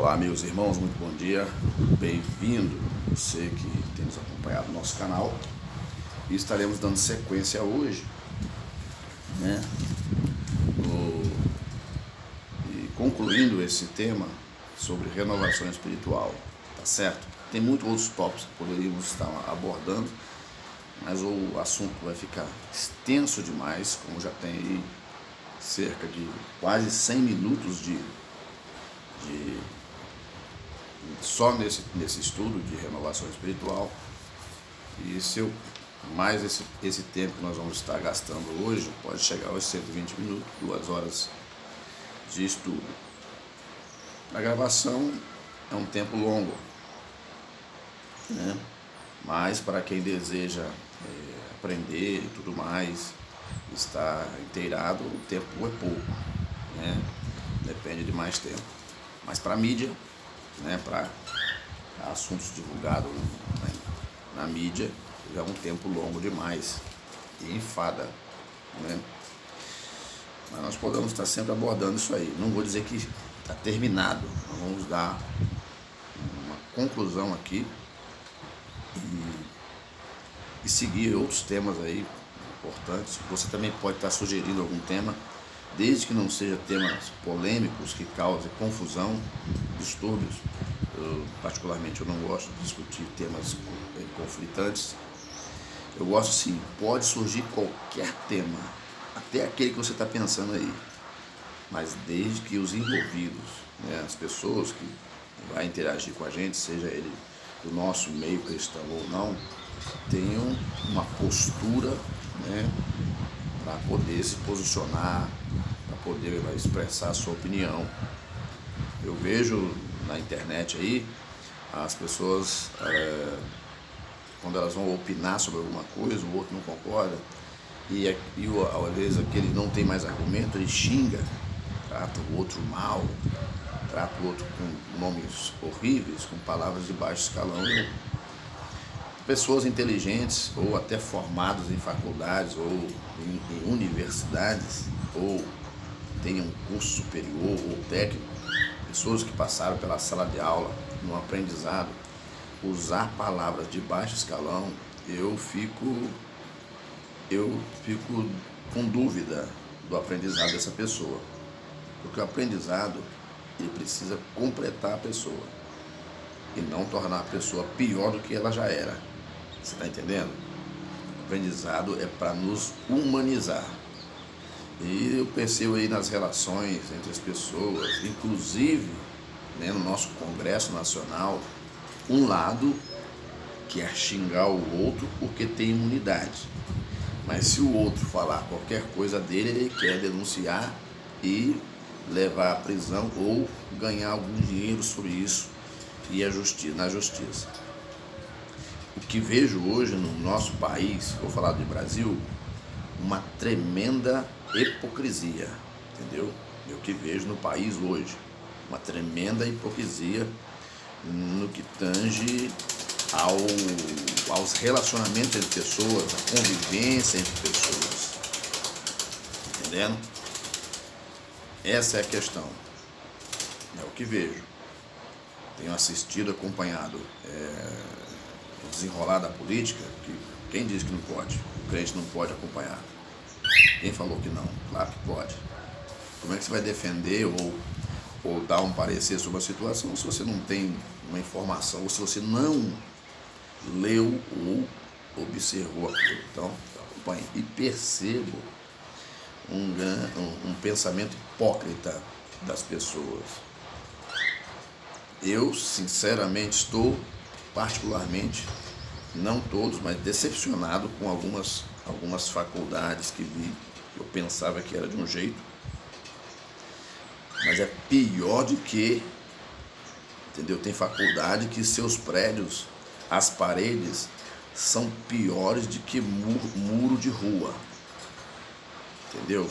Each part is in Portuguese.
Olá, amigos e irmãos, muito bom dia, bem-vindo, você que tem nos acompanhado no nosso canal. E estaremos dando sequência hoje, e concluindo esse tema sobre renovação espiritual, tá certo? Tem muitos outros tópicos que poderíamos estar abordando, mas o assunto vai ficar extenso demais, como já tem aí cerca de quase 100 minutos só nesse estudo de renovação espiritual. E mais esse tempo que nós vamos estar gastando hoje, pode chegar aos 120 minutos, 2 horas de estudo. A gravação é um tempo longo, né? Mas para quem deseja aprender e tudo mais, estar inteirado, o tempo é pouco, né? Depende de mais tempo. Mas para a mídia, né, para assuntos divulgados na mídia, já é um tempo longo demais e enfada, né? Mas nós podemos estar sempre abordando isso aí. Não vou dizer que está terminado, nós vamos dar uma conclusão aqui e seguir outros temas aí importantes. Você também pode estar sugerindo algum tema, desde que não seja temas polêmicos que causem confusão, distúrbios. Particularmente, eu não gosto de discutir temas conflitantes. Eu gosto sim, pode surgir qualquer tema, até aquele que você está pensando aí, mas desde que os envolvidos, né, as pessoas que vão interagir com a gente, seja ele do nosso meio cristão ou não, tenham uma postura, né, para poder se posicionar, para poder expressar a sua opinião. Eu vejo na internet aí as pessoas, quando elas vão opinar sobre alguma coisa, o outro não concorda, e às vezes aquele não tem mais argumento, ele xinga, trata o outro mal, trata o outro com nomes horríveis, com palavras de baixo escalão. Pessoas inteligentes ou até formadas em faculdades ou em universidades, ou tenham um curso superior ou técnico, pessoas que passaram pela sala de aula no aprendizado, usar palavras de baixo escalão, eu fico com dúvida do aprendizado dessa pessoa, porque o aprendizado ele precisa completar a pessoa e não tornar a pessoa pior do que ela já era. Você está entendendo? O aprendizado é para nos humanizar. E eu percebo aí nas relações entre as pessoas, inclusive, né, no nosso Congresso Nacional, um lado quer xingar o outro porque tem imunidade. Mas se o outro falar qualquer coisa dele, ele quer denunciar e levar à prisão ou ganhar algum dinheiro sobre isso e na justiça. O que vejo hoje no nosso país, vou falar do Brasil, uma tremenda hipocrisia, entendeu? É o que vejo no país hoje, uma tremenda hipocrisia no que tange aos relacionamentos entre pessoas, a convivência entre pessoas, entendendo? Essa é a questão, é o que vejo. Tenho assistido, acompanhado o desenrolar da política, que quem diz que não pode? O crente não pode acompanhar. Quem falou que não? Claro que pode. Como é que você vai defender ou dar um parecer sobre a situação se você não tem uma informação, ou se você não leu ou observou aquilo? Então, acompanhe e percebo um pensamento hipócrita das pessoas. Eu, sinceramente, estou particularmente, não todos, mas decepcionado com algumas faculdades que vi. Eu pensava que era de um jeito, mas é pior do que, entendeu? Tem faculdade que seus prédios, as paredes, são piores do que muro de rua, entendeu?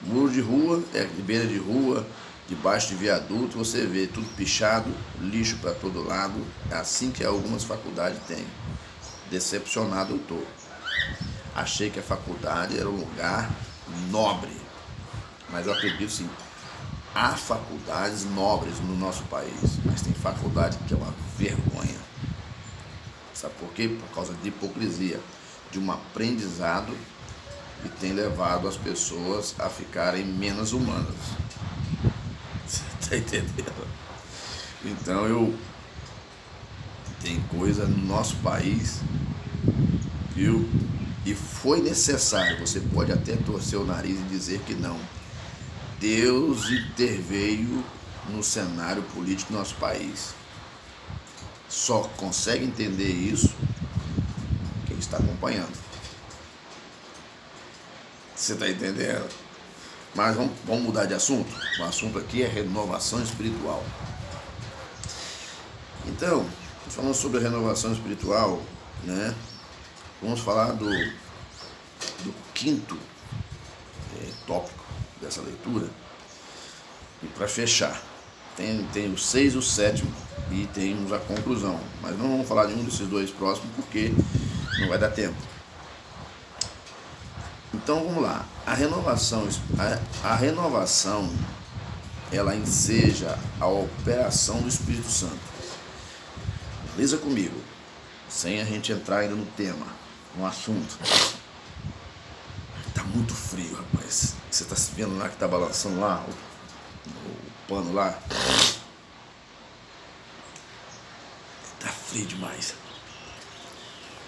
Muro de rua é de beira de rua, debaixo de viaduto, você vê tudo pichado, lixo para todo lado. É assim que algumas faculdades têm. Decepcionado eu estou. Achei que a faculdade era um lugar nobre, mas eu acredito sim, Há faculdades nobres no nosso país, mas tem faculdade que é uma vergonha. Sabe por quê? Por causa de hipocrisia, de um aprendizado que tem levado as pessoas a ficarem menos humanas. Você está entendendo? Então tem coisa no nosso país, viu? E foi necessário, você pode até torcer o nariz e dizer que não. Deus interveio no cenário político do nosso país. Só consegue entender isso quem está acompanhando. Você está entendendo? Mas vamos mudar de assunto. O assunto aqui é renovação espiritual. Então, falando sobre a renovação espiritual, né? Vamos falar do quinto tópico dessa leitura. E para fechar, tem o 6 e o 7 e temos a conclusão. Mas não vamos falar de um desses dois próximos porque não vai dar tempo. Então vamos lá. A renovação ela enseja a operação do Espírito Santo. Analisa comigo, sem a gente entrar ainda no tema, no assunto. Tá muito frio, rapaz. Você tá vendo lá que tá balançando lá o pano lá? Tá frio demais.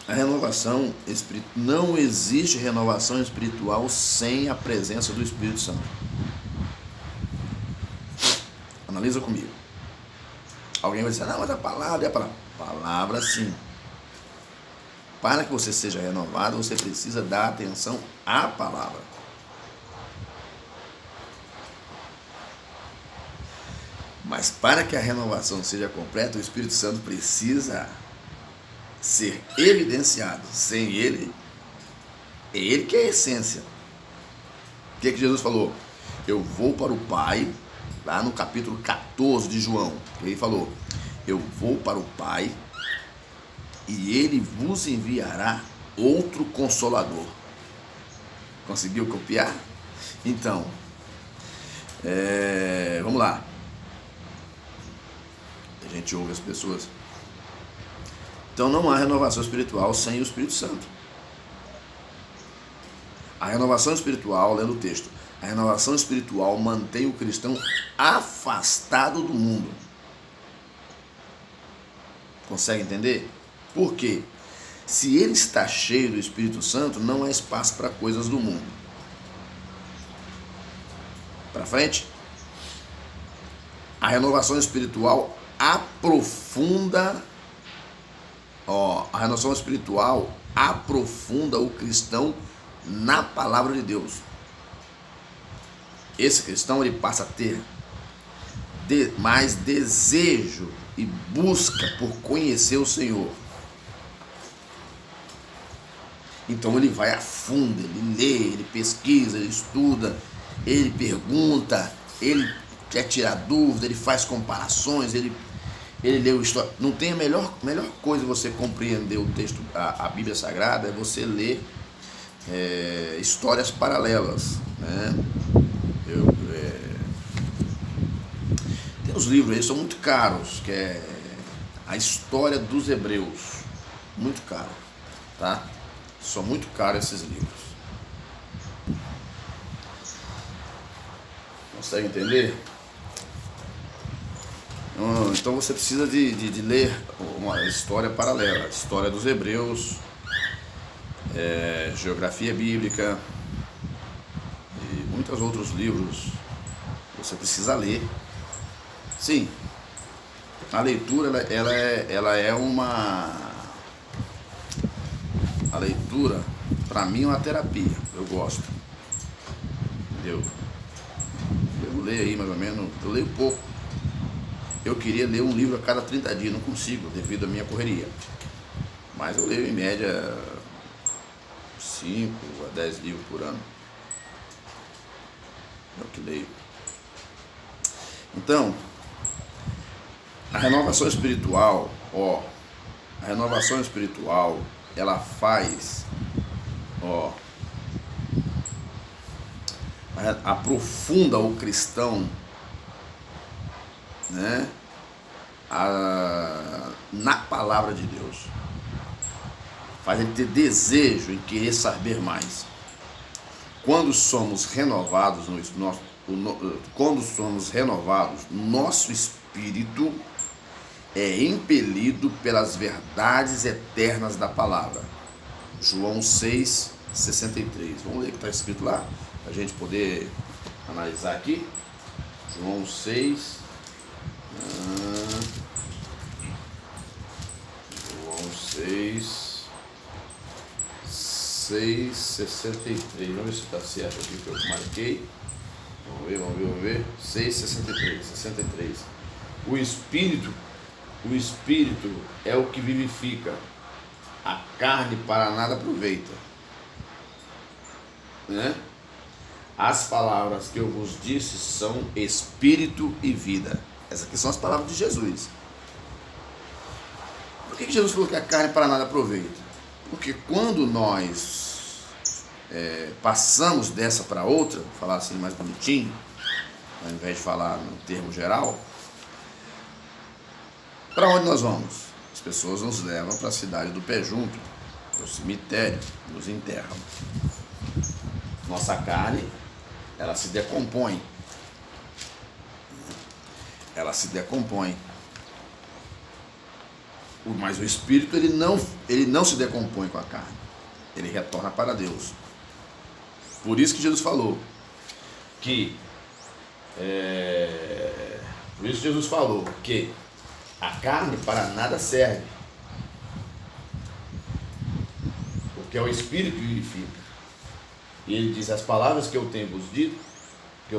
A renovação espiritual, não existe renovação espiritual sem a presença do Espírito Santo. Analisa comigo. Alguém vai dizer, não, mas a palavra é a palavra. Palavra sim. Para que você seja renovado, você precisa dar atenção à palavra. Mas para que a renovação seja completa, o Espírito Santo precisa ser evidenciado. Sem ele, é ele que é a essência. O que Jesus falou? Eu vou para o Pai, lá no capítulo 14 de João. Ele falou, eu vou para o Pai e ele vos enviará outro Consolador. Conseguiu copiar? Então, vamos lá. A gente ouve as pessoas. Então não há renovação espiritual sem o Espírito Santo. A renovação espiritual, lendo o texto, a renovação espiritual mantém o cristão afastado do mundo. Consegue entender? Por quê? Se ele está cheio do Espírito Santo, não há espaço para coisas do mundo. Para frente? A renovação espiritual aprofunda a renovação espiritual aprofunda o cristão na palavra de Deus. Esse cristão ele passa a ter mais desejo e busca por conhecer o Senhor. Então ele vai a fundo, ele lê, ele pesquisa, ele estuda, ele pergunta, ele quer tirar dúvida, ele faz comparações, ele lê o história. Não tem a melhor coisa você compreender o texto, a Bíblia Sagrada, é você ler histórias paralelas, né? Tem uns livros aí, são muito caros, que é a história dos Hebreus, muito caro, tá? São muito caros esses livros. Consegue entender? Então você precisa de ler uma história paralela, história dos Hebreus, geografia bíblica e muitos outros livros você precisa ler. Sim, a leitura ela é a leitura para mim é uma terapia, eu gosto, entendeu? Eu leio aí mais ou menos, eu leio pouco. Eu queria ler um livro a cada 30 dias, não consigo, devido à minha correria. Mas eu leio em média 5 a 10 livros por ano. É o que leio. Então, a renovação espiritual, ela faz, aprofunda o cristão né, na palavra de Deus. Faz ele ter desejo em querer saber mais. Quando somos renovados, nosso espírito é impelido pelas verdades eternas da palavra. João 6,63. Vamos ler o que está escrito lá, para a gente poder analisar aqui. João 6. João 6,63. Vamos ver se está certo aqui que eu marquei. Vamos ver. 6,63. O Espírito é o que vivifica. A carne para nada aproveita. Né? As palavras que eu vos disse são espírito e vida. Essas aqui são as palavras de Jesus. Por que Jesus falou que a carne para nada aproveita? Porque quando nós passamos dessa para outra, vou falar assim mais bonitinho, ao invés de falar no termo geral, para onde nós vamos? As pessoas nos levam para a cidade do pé junto, para o cemitério, nos enterram. Nossa carne, ela se decompõe. Mas o espírito, ele não se decompõe com a carne. Ele retorna para Deus. Por isso que Jesus falou que a carne para nada serve, porque é o espírito que vivifica. E ele diz: as palavras que eu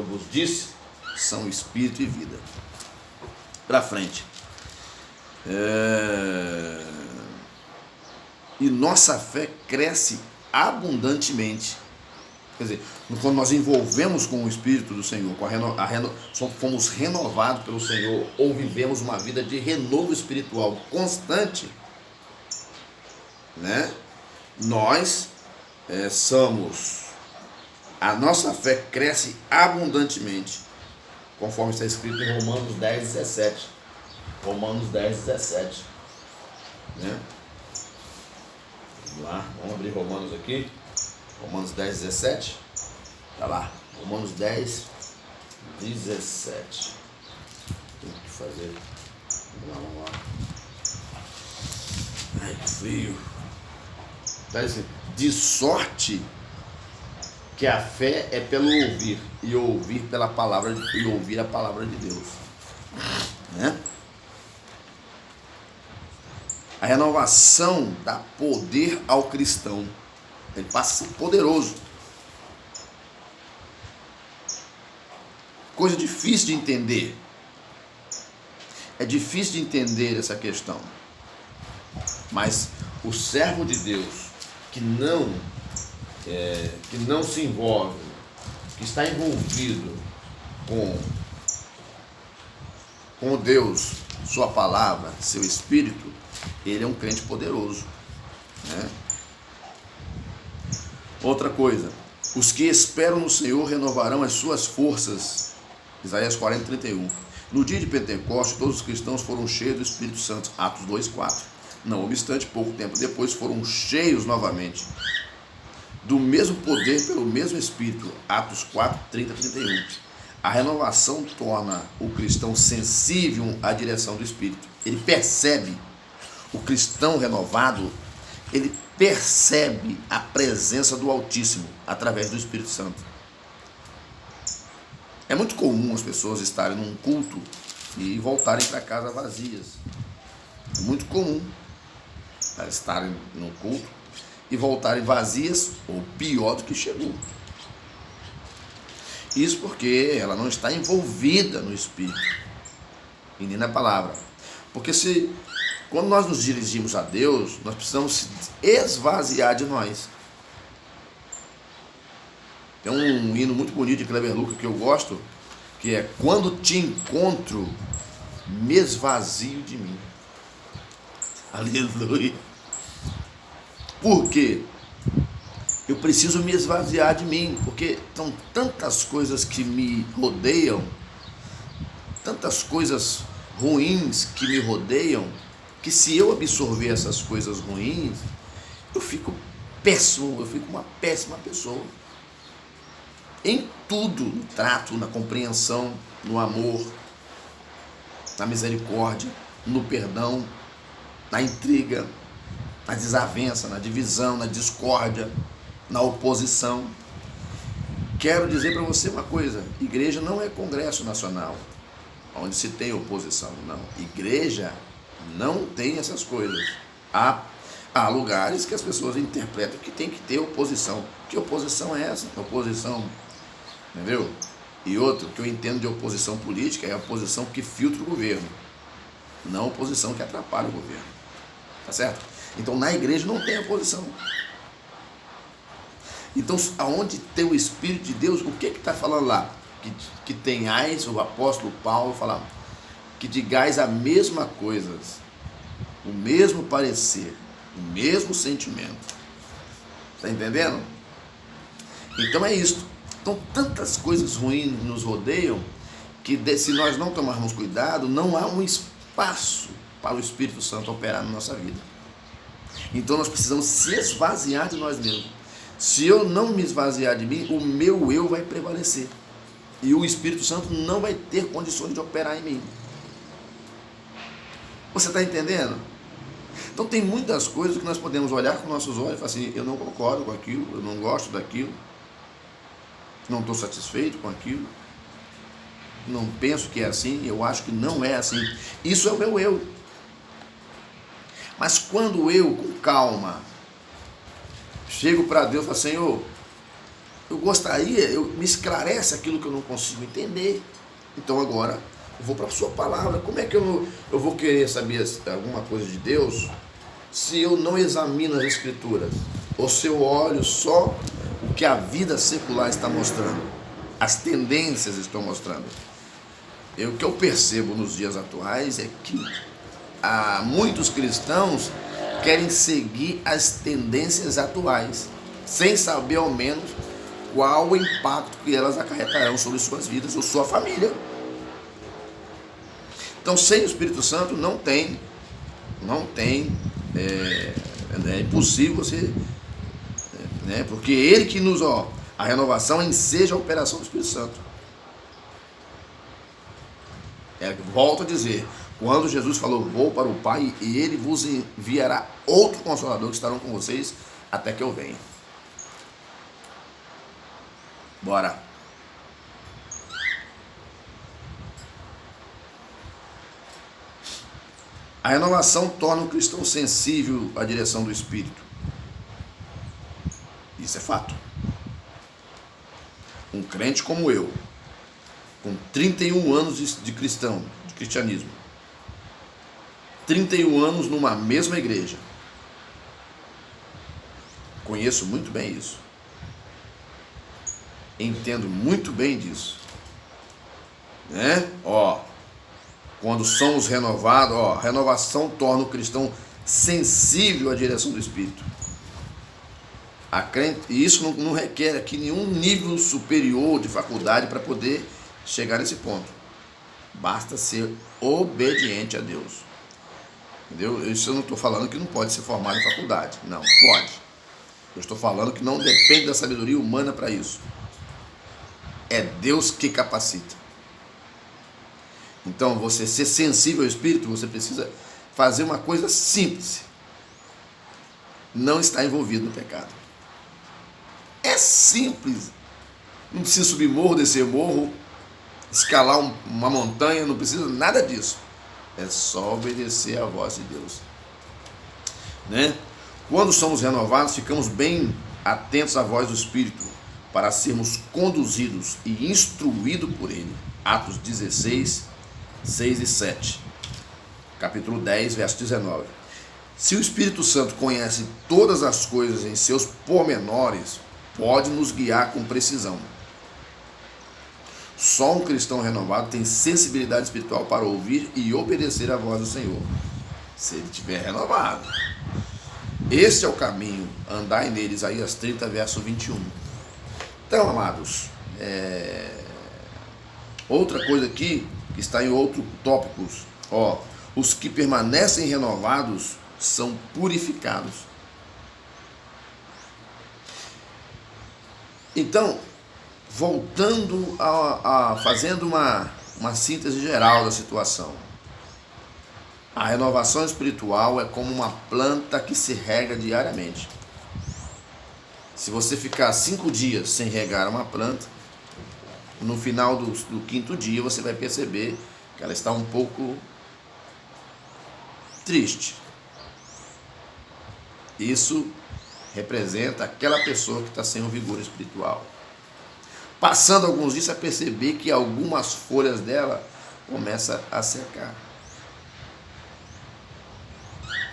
vos disse, são espírito e vida. Para frente. E nossa fé cresce abundantemente. Quer dizer, quando nós envolvemos com o Espírito do Senhor, fomos renovados pelo Senhor, ou vivemos uma vida de renovo espiritual constante, né? Nós a nossa fé cresce abundantemente, conforme está escrito em Romanos 10,17. Romanos 10,17. Né? Vamos lá, vamos abrir Romanos aqui. Romanos 10,17. Tá lá, Romanos 10,17. Tem que fazer. Vamos lá. Ai, que frio. Tá assim, de sorte que a fé é pelo ouvir, e ouvir a palavra de Deus. Né? A renovação dá poder ao cristão. Ele passa a ser poderoso. Coisa difícil de entender. É difícil de entender essa questão. Mas o servo de Deus que não se envolve, que está envolvido com Deus, sua palavra, seu espírito, ele é um crente poderoso, né? Outra coisa, os que esperam no Senhor renovarão as suas forças. Isaías 40:31. No dia de Pentecostes, todos os cristãos foram cheios do Espírito Santo. Atos 2:4. Não obstante, pouco tempo depois foram cheios novamente do mesmo poder pelo mesmo Espírito. Atos 4:30-31. A renovação torna o cristão sensível à direção do Espírito. Ele percebe. O cristão renovado, ele percebe a presença do Altíssimo através do Espírito Santo. É muito comum as pessoas estarem num culto e voltarem para casa vazias. É muito comum elas estarem num culto e voltarem vazias, ou pior do que chegou. Isso porque ela não está envolvida no Espírito e nem na palavra. Porque quando nós nos dirigimos a Deus, nós precisamos se esvaziar de nós. Tem um hino muito bonito de Kleber Lucas que eu gosto, que é: quando te encontro, me esvazio de mim. Aleluia. Por quê? Eu preciso me esvaziar de mim, porque são tantas coisas que me rodeiam tantas coisas ruins que me rodeiam, que se eu absorver essas coisas ruins, eu fico péssimo, eu fico uma péssima pessoa. Em tudo, no trato, na compreensão, no amor, na misericórdia, no perdão, na intriga, na desavença, na divisão, na discórdia, na oposição. Quero dizer para você uma coisa: igreja não é congresso nacional, onde se tem oposição, não. Igreja não tem essas coisas. Há lugares que as pessoas interpretam que tem que ter oposição. Que oposição é essa? Oposição, entendeu? E outro que eu entendo de oposição política é a oposição que filtra o governo, não a oposição que atrapalha o governo. Tá certo? Então na igreja não tem oposição. Então aonde tem o Espírito de Deus, o que está falando lá? Que tenhais, o apóstolo Paulo fala, que digais a mesma coisa, o mesmo parecer, o mesmo sentimento. Está entendendo? Então é isso. Então tantas coisas ruins nos rodeiam, que se nós não tomarmos cuidado, não há um espaço para o Espírito Santo operar na nossa vida. Então nós precisamos se esvaziar de nós mesmos. Se eu não me esvaziar de mim, o meu eu vai prevalecer. E o Espírito Santo não vai ter condições de operar em mim. Você está entendendo? Então tem muitas coisas que nós podemos olhar com nossos olhos e falar assim: eu não concordo com aquilo, eu não gosto daquilo, não estou satisfeito com aquilo, não penso que é assim, eu acho que não é assim. Isso é o meu eu. Mas quando eu, com calma, chego para Deus e falo: Senhor, eu gostaria, me esclarece aquilo que eu não consigo entender. Então agora eu vou para a sua palavra. Como é que eu vou querer saber alguma coisa de Deus se eu não examino as Escrituras? Ou se eu olho só o que a vida secular está mostrando, as tendências estão mostrando? O que eu percebo nos dias atuais é que muitos cristãos querem seguir as tendências atuais, sem saber ao menos qual o impacto que elas acarretarão sobre suas vidas ou sua família. Então, sem o Espírito Santo é impossível você, porque ele que nos, a renovação enseja a operação do Espírito Santo. Volto a dizer, quando Jesus falou: vou para o Pai e ele vos enviará outro Consolador que estarão com vocês até que eu venha. Bora. A renovação torna o cristão sensível à direção do Espírito. Isso é fato. Um crente como eu, com 31 anos de cristianismo, 31 anos numa mesma igreja, conheço muito bem isso. Entendo muito bem disso. Quando somos renovados, a renovação torna o cristão sensível à direção do Espírito. E isso não requer aqui nenhum nível superior de faculdade para poder chegar nesse ponto. Basta ser obediente a Deus. Entendeu? Isso eu não estou falando que não pode ser formado em faculdade. Não, pode. Eu estou falando que não depende da sabedoria humana para isso. É Deus que capacita. Então, você ser sensível ao Espírito, você precisa fazer uma coisa simples: não estar envolvido no pecado. É simples. Não precisa subir morro, descer morro, escalar uma montanha, não precisa nada disso. É só obedecer à voz de Deus. Quando somos renovados, ficamos bem atentos à voz do Espírito para sermos conduzidos e instruídos por Ele. Atos 16, 6 e 7. Capítulo 10, verso 19. Se o Espírito Santo conhece todas as coisas em seus pormenores, pode nos guiar com precisão. Só um cristão renovado tem sensibilidade espiritual para ouvir e obedecer à voz do Senhor, se ele estiver renovado. Este é o caminho, andai nele. Isaías 30, verso 21. Então, amados, outra coisa aqui que está em outro tópicos. Ó, os que permanecem renovados são purificados. Então, voltando fazendo uma síntese geral da situação. A renovação espiritual é como uma planta que se rega diariamente. Se você ficar 5 dias sem regar uma planta, no final do 5º dia você vai perceber que ela está um pouco triste. Isso representa aquela pessoa que está sem o vigor espiritual. Passando alguns dias, você vai perceber que algumas folhas dela começam a secar.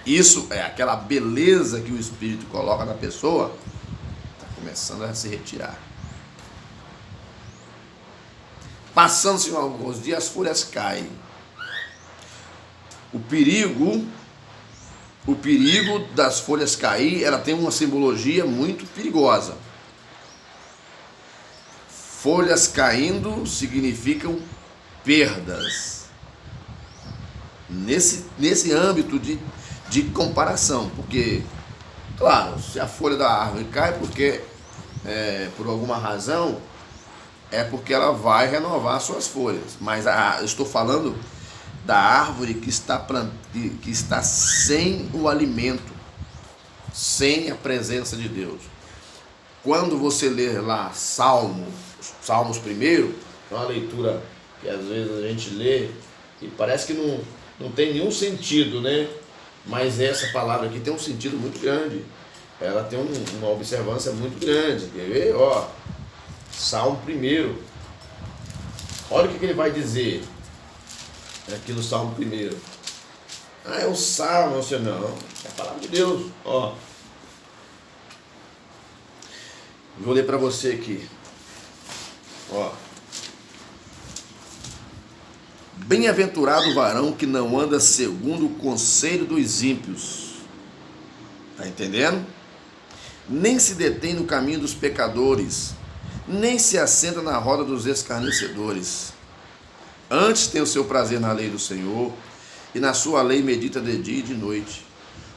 Isso é aquela beleza que o Espírito coloca na pessoa, está começando a se retirar. Passando-se alguns dias, as folhas caem. O perigo das folhas cair, ela tem uma simbologia muito perigosa. Folhas caindo significam perdas. Nesse âmbito de comparação, porque, claro, se a folha da árvore cai por alguma razão, é porque ela vai renovar suas folhas. Mas eu estou falando da árvore que está sem o alimento, sem a presença de Deus. Quando você lê lá Salmos primeiro, é uma leitura que às vezes a gente lê e parece que não tem nenhum sentido, né? Mas essa palavra aqui tem um sentido muito grande. Ela tem uma observância muito grande. Quer ver? Ó, Salmo primeiro. Olha o que ele vai dizer aqui no Salmo primeiro. É um salmo, não. É a palavra de Deus. Ó. Vou ler para você aqui. Ó. Bem-aventurado o varão que não anda segundo o conselho dos ímpios. Tá entendendo? Nem se detém no caminho dos pecadores, nem se assenta na roda dos escarnecedores. Antes tem o seu prazer na lei do Senhor, e na sua lei medita de dia e de noite.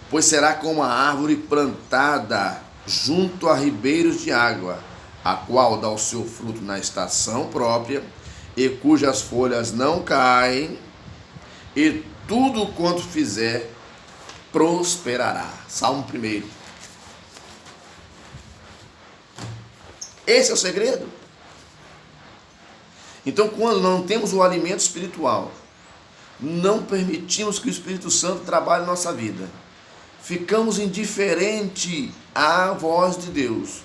Pois será como a árvore plantada junto a ribeiros de água, a qual dá o seu fruto na estação própria, e cujas folhas não caem, e tudo quanto fizer prosperará. Salmo 1. Esse é o segredo. Então, quando não temos o alimento espiritual, não permitimos que o Espírito Santo trabalhe em nossa vida, ficamos indiferentes à voz de Deus,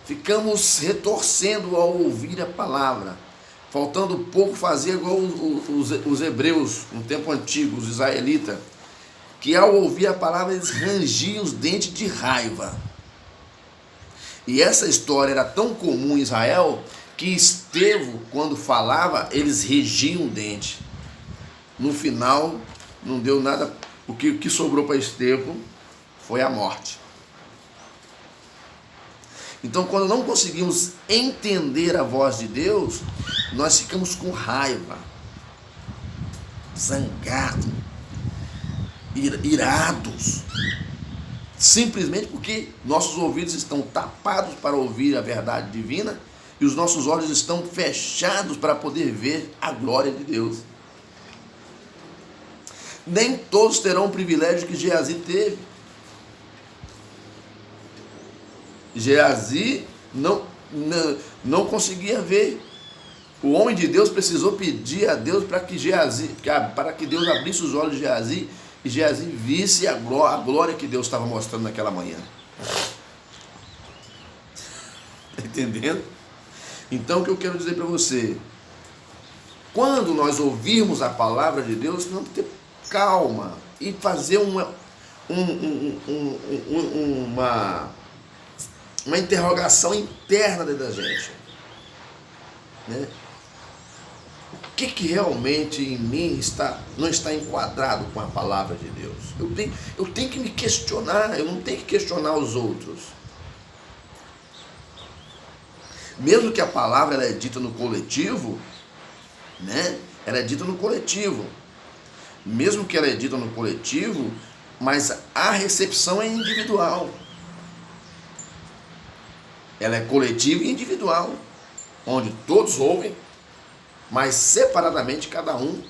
ficamos retorcendo ao ouvir a palavra, faltando pouco fazer igual os hebreus, no tempo antigo, os israelitas, que ao ouvir a palavra eles rangiam os dentes de raiva. E essa história era tão comum em Israel que Estevão, quando falava, eles regiam o dente. No final, não deu nada. O que sobrou para Estevão foi a morte. Então, quando não conseguimos entender a voz de Deus, nós ficamos com raiva, zangados, irados, simplesmente porque nossos ouvidos estão tapados para ouvir a verdade divina e os nossos olhos estão fechados para poder ver a glória de Deus. Nem todos terão o privilégio que Geazi teve. Geazi não conseguia ver. O homem de Deus precisou pedir a Deus para que Deus abrisse os olhos de Geazi e Geazi visse a glória que Deus estava mostrando naquela manhã. Está entendendo? Então, o que eu quero dizer para você? Quando nós ouvirmos a palavra de Deus, nós vamos ter calma e fazer uma interrogação interna dentro da gente, né? O que realmente em mim não está enquadrado com a palavra de Deus? Eu tenho que me questionar, eu não tenho que questionar os outros. Mesmo que a palavra ela é dita no coletivo, né? ela é dita no coletivo. Mesmo que ela é dita no coletivo, mas a recepção é individual. Ela é coletiva e individual, onde todos ouvem, mas separadamente cada um.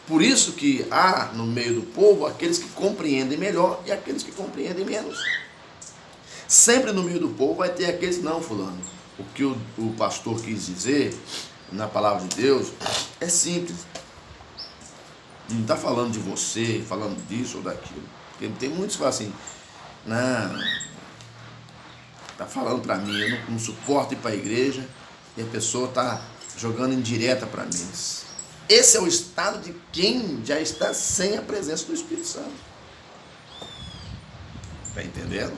Por isso que há no meio do povo aqueles que compreendem melhor e aqueles que compreendem menos. Sempre no meio do povo vai ter aqueles, não, fulano, o que o pastor quis dizer na palavra de Deus é simples. Não está falando de você, falando disso ou daquilo. Porque tem muitos que falam assim, não, está falando para mim, eu não suporto ir para a igreja e a pessoa está jogando indireta para mim. Esse é o estado de quem já está sem a presença do Espírito Santo. Está entendendo?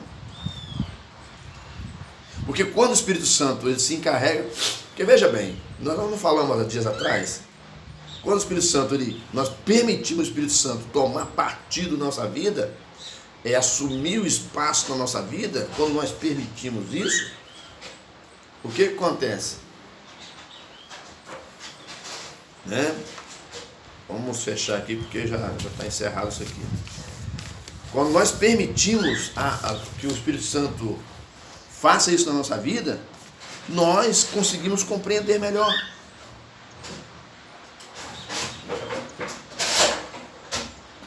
Porque quando o Espírito Santo ele se encarrega, porque veja bem, nós não falamos há dias atrás, quando o Espírito Santo, nós permitimos o Espírito Santo tomar partido da nossa vida, assumir o espaço na nossa vida, quando nós permitimos isso, o que acontece? Né? Vamos fechar aqui porque já está encerrado isso aqui. Quando nós permitimos que o Espírito Santo faça isso na nossa vida, nós conseguimos compreender melhor.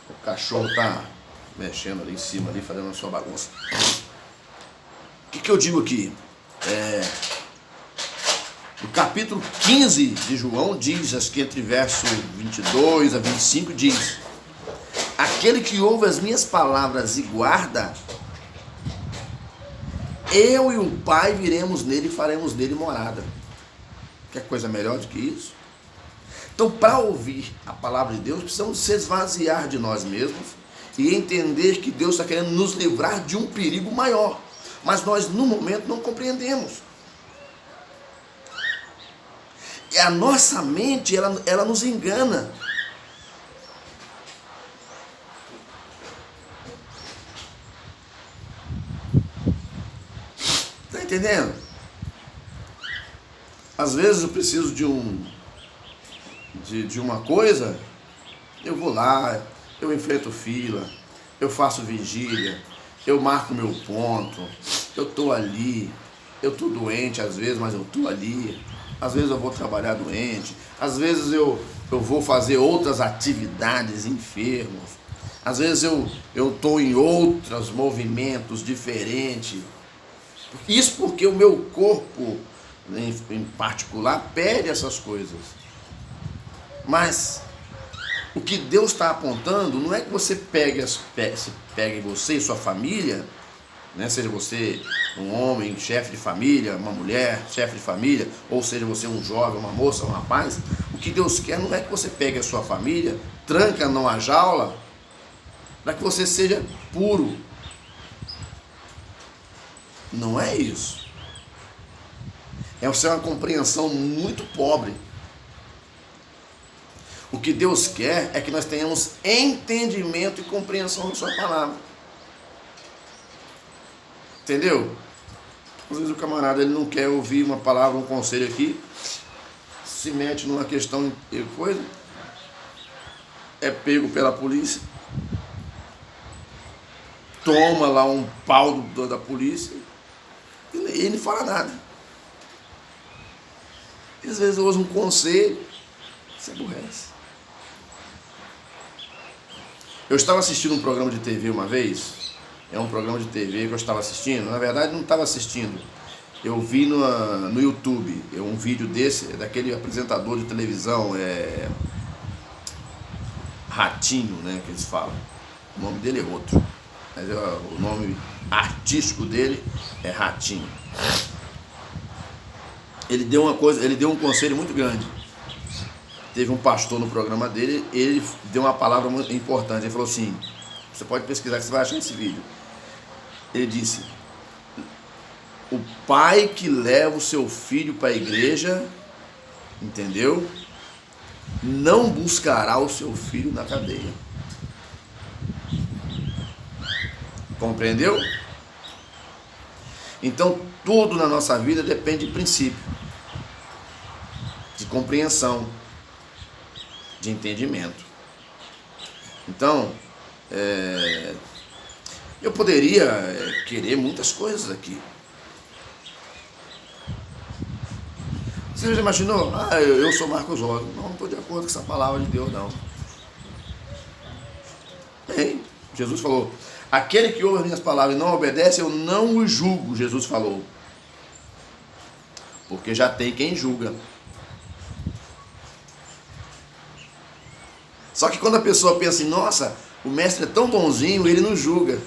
O cachorro está mexendo ali em cima, ali, fazendo a sua bagunça. O que eu digo aqui? O capítulo 15 de João diz, acho que entre verso 22 a 25, diz: aquele que ouve as minhas palavras e guarda, eu e o Pai viremos nele e faremos nele morada. Quer coisa melhor do que isso? Então, para ouvir a palavra de Deus, precisamos se esvaziar de nós mesmos e entender que Deus está querendo nos livrar de um perigo maior. Mas nós, no momento, não compreendemos. E a nossa mente, ela nos engana. Está entendendo? Às vezes eu preciso de uma coisa, eu vou lá, eu enfrento fila, eu faço vigília, eu marco meu ponto, eu estou ali, eu estou doente às vezes, mas eu estou ali. Às vezes eu vou trabalhar doente, às vezes eu vou fazer outras atividades enfermos, às vezes eu estou em outros movimentos diferentes. Isso porque o meu corpo, em particular, pede essas coisas. Mas o que Deus está apontando não é que você pegue você e sua família, né? Seja você um homem, chefe de família, uma mulher, chefe de família, ou seja você um jovem, uma moça, um rapaz. O que Deus quer não é que você pegue a sua família, tranca numa jaula, para que você seja puro. Não é isso. É uma compreensão muito pobre. O que Deus quer é que nós tenhamos entendimento e compreensão da sua palavra. Entendeu? Às vezes o camarada ele não quer ouvir uma palavra, um conselho aqui, se mete numa questão de coisa, é pego pela polícia, toma lá um pau da polícia e ele não fala nada. E às vezes usa um conselho, se aborrece. Eu estava assistindo um programa de TV uma vez. É um programa de TV que eu estava assistindo. Na verdade, não estava assistindo. Eu vi no YouTube um vídeo desse, daquele apresentador de televisão, Ratinho, né, que eles falam. O nome dele é outro. Mas o nome artístico dele é Ratinho. Ele deu um conselho muito grande. Teve um pastor no programa dele, ele deu uma palavra muito importante. Ele falou assim, você pode pesquisar que você vai achar esse vídeo. Ele disse: o pai que leva o seu filho para a igreja, entendeu? Não buscará o seu filho na cadeia. Compreendeu? Então, tudo na nossa vida depende de princípio, de compreensão. de entendimento. Então, eu poderia querer muitas coisas aqui. Você já imaginou? Eu sou Marcos Rosa. Não estou de acordo com essa palavra de Deus, não. Jesus falou, aquele que ouve as minhas palavras e não obedece, eu não o julgo, Jesus falou. Porque já tem quem julga. Só que quando a pessoa pensa assim, nossa, o mestre é tão bonzinho, ele não julga.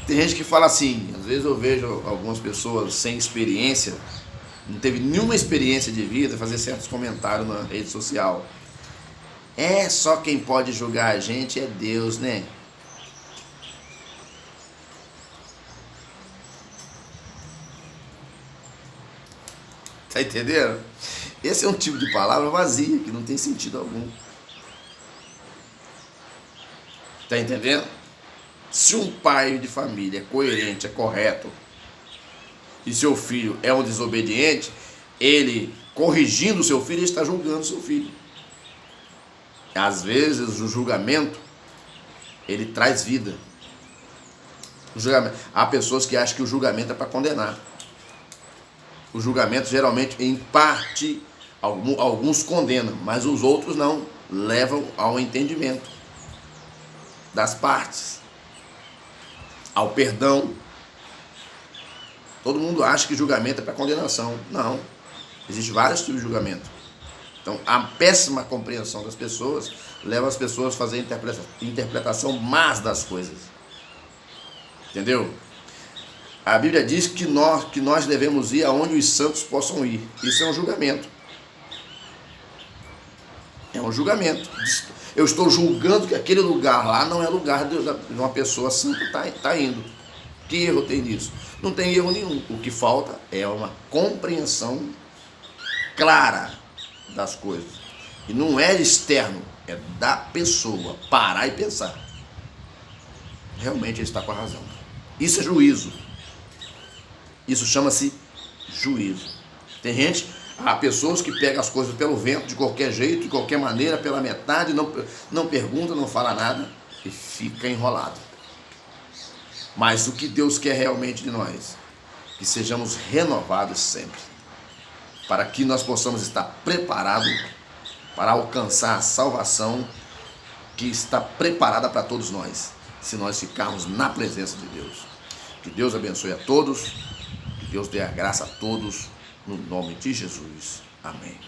Tem gente que fala assim, às vezes eu vejo algumas pessoas sem experiência, não teve nenhuma experiência de vida, fazer certos comentários na rede social. Só quem pode julgar a gente é Deus, né? Tá entendendo? Esse é um tipo de palavra vazia, que não tem sentido algum. Tá entendendo? Se um pai de família é coerente, é correto, e seu filho é um desobediente, ele, corrigindo o seu filho, ele está julgando o seu filho. Às vezes o julgamento, ele traz vida. Há pessoas que acham que o julgamento é para condenar. O julgamento geralmente, em parte, alguns condenam, mas os outros não, levam ao entendimento das partes, ao perdão. Todo mundo acha que julgamento é para condenação. Não, existem vários tipos de julgamento. Então, a péssima compreensão das pessoas leva as pessoas a fazer interpretação más das coisas. Entendeu? A Bíblia diz que nós devemos ir aonde os santos possam ir. Isso é um julgamento. É um julgamento. Eu estou julgando que aquele lugar lá não é lugar de uma pessoa santa tá indo. Que erro tem nisso? Não tem erro nenhum. O que falta é uma compreensão clara das coisas. E não é externo, é da pessoa parar e pensar. Realmente ele está com a razão. Isso é juízo. Isso chama-se juízo. Há pessoas que pegam as coisas pelo vento, de qualquer jeito, de qualquer maneira, pela metade, não pergunta, não fala nada e fica enrolado. Mas o que Deus quer realmente de nós? Que sejamos renovados sempre, para que nós possamos estar preparados para alcançar a salvação que está preparada para todos nós, se nós ficarmos na presença de Deus. Que Deus abençoe a todos, que Deus dê a graça a todos, no nome de Jesus. Amém.